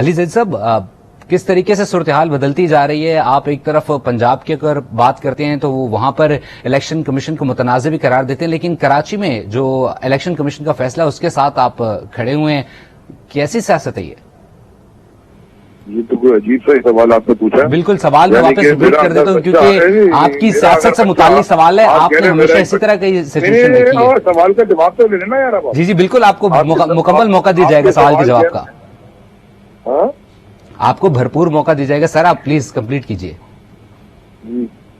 علی زید صاحب، کس طریقے سے صورتحال بدلتی جا رہی ہے؟ آپ ایک طرف پنجاب کی اگر بات کرتے ہیں تو وہاں پر الیکشن کمیشن کو متنازع بھی قرار دیتے ہیں، لیکن کراچی میں جو الیکشن کمیشن کا فیصلہ اس کے ساتھ آپ کھڑے ہوئے ہیں، کیسی سیاست ہے یہ تو کوئی عجیب سا سوال آپ نے پوچھا. بالکل، سوال میں واپس ریپیٹ کر دیتا ہوں کیونکہ آپ کی سیاست سے متعلق سوال ہے. آپ نے ہمیشہ اسی طرح کی سچویشن دیکھی ہے. سوال کا جواب تو لے لینا یار. جی جی بالکل، آپ کو مکمل موقع دیا جائے گا سوال کے جواب کا. آپ کو بھرپور موقع دیا جائے گا سر، آپ پلیز کمپلیٹ کیجئے.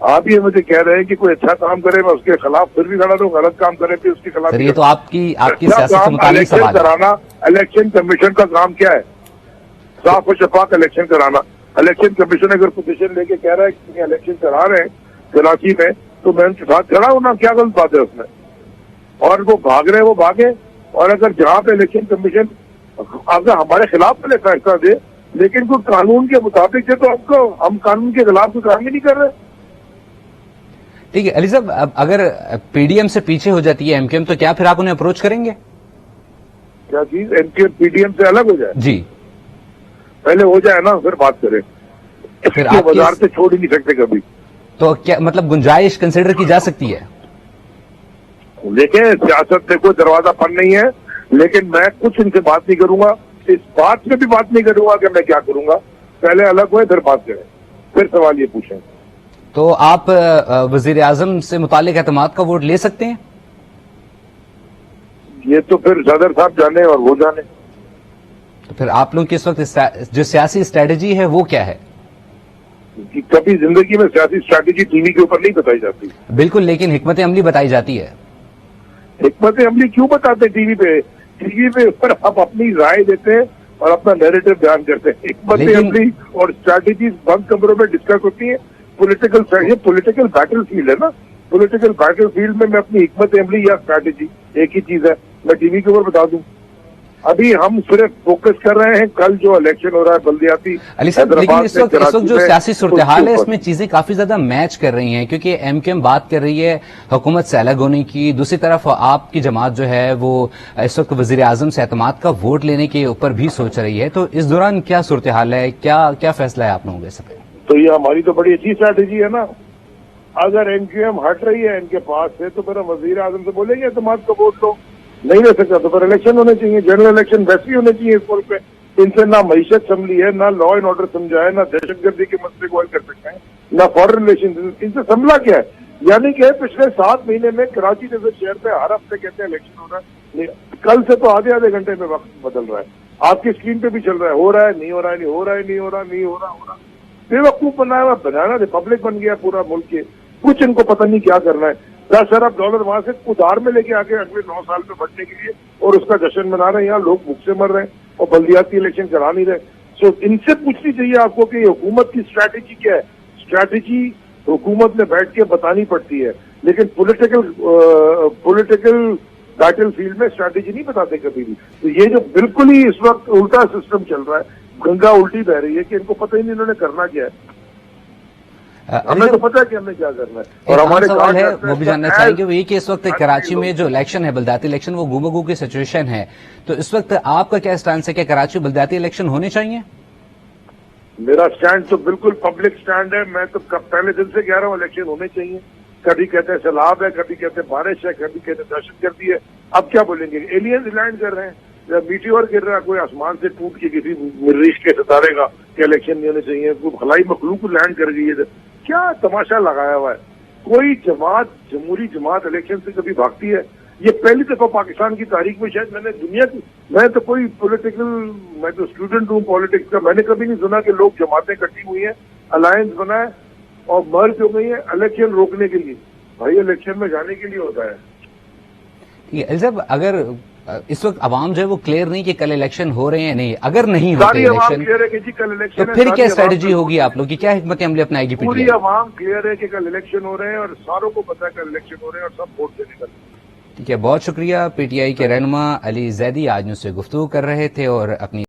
آپ یہ مجھے کہہ رہے ہیں کہ کوئی اچھا کام کرے میں اس کے خلاف پھر بھی کھڑا رہوں، غلط کام کرے پھر اس کے خلاف. سر یہ تو آپ کی سیاست سے متعلق سوال ہے. الیکشن کمیشن کا کام کیا ہے؟ صاف و شفاف الیکشن کرانا. الیکشن کمیشن اگر پوزیشن لے کے کہہ رہا ہے کہ الیکشن کرا رہے ہیں کراچی میں تو میں ان کے ساتھ کھڑا ہوں نا. کیا غلط بات ہے اس میں؟ اور وہ بھاگ رہے وہ بھاگے. اور اگر جہاں پہ الیکشن کمیشن اگر ہمارے خلاف پہلے فیصلہ دے لیکن کوئی قانون کے مطابق ہے تو ہم قانون کے خلاف کوئی کام ہی نہیں کر رہے. ٹھیک ہے علی صاحب، اگر پی ڈی ایم سے پیچھے ہو جاتی ہے ایم کیو ایم تو کیا پھر آپ انہیں اپروچ کریں گے؟ کیا چیز M Q M P D M سے الگ ہو جائے؟ جی پہلے ہو جائے نا پھر بات کریں. پھر آپ وزارت سے چھوڑ ہی نہیں سکتے کبھی. تو کیا مطلب گنجائش کنسیڈر کی جا سکتی ہے؟ دیکھیں سیاست میں کوئی دروازہ بند نہیں ہے، لیکن میں کچھ ان سے بات نہیں کروں گا. اس بات میں بھی بات نہیں کروں گا کہ میں کیا کروں گا. پہلے الگ ہوئے پھر بات کریں، پھر سوال یہ پوچھیں. تو آپ وزیر اعظم سے متعلق اعتماد کا ووٹ لے سکتے ہیں؟ یہ تو پھر صدر صاحب جانے اور وہ جانے. تو پھر آپ لوگوں کی اس وقت جو سیاسی اسٹریٹجی ہے وہ کیا ہے؟ کبھی زندگی میں سیاسی اسٹریٹجی ٹی وی کے اوپر نہیں بتائی جاتی. بالکل، لیکن حکمت عملی بتائی جاتی ہے. حکمت عملی کیوں بتاتے ٹی وی پہ؟ ٹی وی پہ پر ہم اپنی رائے دیتے ہیں اور اپنا نیریٹو بیان کرتے ہیں. حکمت عملی اور اسٹریٹجیز بند کمروں میں ڈسکس ہوتی ہیں. پولیٹیکل بیٹل فیلڈ ہے نا. پولیٹیکل بیٹل فیلڈ میں اپنی حکمت عملی یا اسٹریٹجی ایک ہی چیز ہے. میں ٹی وی کے اوپر بتا دوں. ابھی ہم صرف فوکس کر رہے ہیں کل جو الیکشن ہو رہا ہے بلدیاتی. علی صاحب لیکن اس وقت جو سیاسی صورتحال ہے اس میں چیزیں کافی زیادہ میچ کر رہی ہیں، کیونکہ ایم کیو ایم بات کر رہی ہے حکومت سے الگ ہونے کی، دوسری طرف آپ کی جماعت جو ہے وہ اس وقت وزیر اعظم سے اعتماد کا ووٹ لینے کے اوپر بھی سوچ رہی ہے. تو اس دوران کیا صورتحال ہے، کیا فیصلہ ہے آپ لوگوں کے سب؟ تو یہ ہماری تو بڑی اچھی اسٹریٹجی ہے نا. اگر ایم کیو ایم ہٹ رہی ہے ان کے پاس سے تو پھر ہم وزیر اعظم سے بولیں گے اعتماد کا ووٹ لو. نہیں لے سکتا تو پھر الیکشن ہونے چاہیے. جنرل الیکشن ویسے ہی ہونے چاہیے اس ملک پہ. ان سے نہ معیشت سنبھلی ہے، نہ لا اینڈ آرڈر سمجھا ہے، نہ دہشت گردی کے مسئلے کو حل کر سکتے ہیں، نہ فارن ریلیشن. ان سے سنبھلا کیا ہے؟ یعنی کہ پچھلے 7 مہینے میں کراچی جیسے شہر پہ ہر ہفتے کہتے ہیں الیکشن ہو رہا ہے. کل سے تو آدھے گھنٹے میں وقت بدل رہا ہے. آپ کی اسکرین پہ بھی چل رہا ہے ہو رہا ہے نہیں ہو رہا ہے نہیں ہو رہا ہے نہیں ہو رہا نہیں ہو رہا ہو رہا. بے وقوف بنانا ریپبلک بن گیا پورا ملک کے. کچھ ان کو پتہ نہیں کیا کرنا ہے. $10 ارب وہاں سے ادھار میں لے کے آ کے اگلے 9 سال میں بڑھنے کے لیے اور اس کا جشن منا رہے ہیں. یہاں لوگ بھوک سے مر رہے ہیں اور بلدیاتی الیکشن کرا نہیں رہے. سو ان سے پوچھنی چاہیے آپ کو کہ حکومت کی اسٹریٹجی کیا ہے. اسٹریٹجی حکومت میں بیٹھ کے بتانی پڑتی ہے، لیکن پولیٹیکل بیٹل فیلڈ میں اسٹریٹجی نہیں بتاتے کبھی بھی. تو یہ جو بالکل ہی اس وقت الٹا سسٹم چل رہا ہے، گنگا الٹی بہ رہی ہے کہ ان کو پتہ ہی نہیں انہوں نے کرنا کیا ہے. ہمیں تو پتہ ہے کہ ہم نے کیا کرنا ہے. اور ہمارے سوال ہے وہ بھی جاننا چاہیں گے وہ یہ کہ اس وقت کراچی میں جو الیکشن ہے بلدیاتی الیکشن وہ گم گو کی سچویشن ہے، تو اس وقت آپ کا کیا اسٹانس ہے کہ کراچی بلدیاتی الیکشن ہونے چاہیے؟ میرا اسٹینڈ تو بالکل پبلک اسٹینڈ ہے. میں تو پہلے دن سے کہہ رہا ہوں الیکشن ہونے چاہیے. کبھی کہتے ہیں سیلاب ہے، کبھی کہتے ہیں بارش ہے، کبھی کہتے ہیں دہشت گردی ہے. اب کیا بولیں گے؟ ایلینز لینڈ کر رہے ہیں، میٹیور گر رہا ہے کوئی آسمان سے ٹوٹ کے کسی مریخ کے ستارے کا کہ الیکشن نہیں ہونے چاہیے. کوئی خلائی مخلوق لینڈ کر گئی ہے. کیا تماشا لگایا ہوا ہے؟ کوئی جماعت جمہوری جماعت الیکشن سے کبھی بھاگتی ہے؟ یہ پہلی دفعہ پاکستان کی تاریخ میں شاید میں نے دنیا کی، میں تو کوئی میں تو اسٹوڈنٹ ہوں پالیٹکس کا، میں نے کبھی نہیں سنا کہ لوگ جماعتیں کٹی ہوئی ہیں، الائنس بنائے اور مرج ہو گئی ہیں الیکشن روکنے کے لیے. بھائی الیکشن میں جانے کے لیے ہوتا ہے. صاحب اگر اس وقت عوام جو ہے وہ کلیئر نہیں کہ کل الیکشن ہو رہے ہیں نہیں، اگر نہیں ہوتے ساری عوام الیکشن کلیئر ہے کہ جی کل الیکشن تو پھر کیا اسٹریٹجی ہوگی آپ لوگ کی؟ کیا حکمت عملی اپنائے گی؟ پوری عوام کلیئر ہے کہ کل الیکشن ہو رہے ہیں اور ساروں کو پتا ہے کل الیکشن ہو رہے ہیں اور سب ووٹ دینے کا. ٹھیک ہے، بہت شکریہ. پی ٹی آئی کے رہنما علی زیدی آج مجھ سے گفتگو کر رہے تھے اور اپنی